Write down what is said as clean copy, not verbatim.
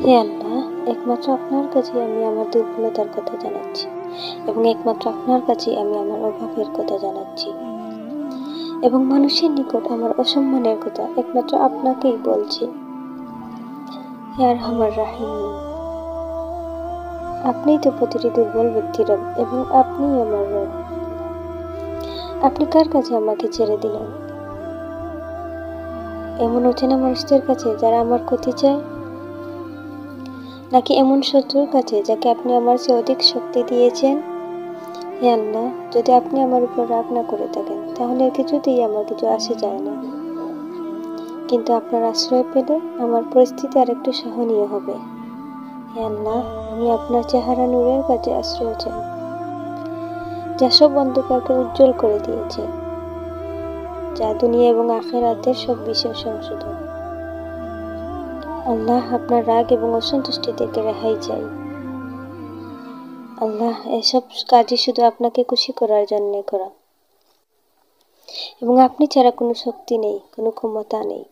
হে আল্লাহ, একমাত্র আপনার কাছেই আমি আমার দুর্বলতার কথা জানাচ্ছি এবং একমাত্র আপনার কাছেই আমি আমার অভাবের কথা জানাচ্ছি এবং মানুষের নিকট আমার অসম্মানের কথা একমাত্র আপনাকেই বলছি। হে আরহামার রাহিমিন, আপনিই তো প্রতিটি দুর্বল ব্যক্তির রব এবং আপনিই আমার রব। আপনি কার কাছে আমাকে ছেড়ে দিলেন? এমন অচেনা মানুষদের কাছে যারা আমার ক্ষতি চায়, নাকি এমন শত্রুর কাছে যাকে আপনি আমার চেয়ে অধিক শক্তি দিয়েছেন? হে আল্লাহ, যদি আপনি আমার উপর রাগ না করে থাকেন তাহলে কিছুতেই আমার কিছু আসে যায় না, কিন্তু আপনার আশ্রয় পেলে আমার পরিস্থিতি আরেকটু সহনীয় হবে। হে আল্লাহ, আমি আপনার চেহারা নূরের কাছে আশ্রয় চাই, যা সব অন্ধকারকে উজ্জ্বল করে দিয়েছে, যা দুনিয়া এবং আখিরাতের সব বিষয় সংশোধন। আল্লাহ, আপনার রাগ এবং অসন্তুষ্টি থেকে রেহাই চাই। আল্লাহ, এসব কাজই শুধু আপনাকে খুশি করার জন্য করা এবং আপনি ছাড়া কোনো শক্তি নেই, কোনো ক্ষমতা নেই।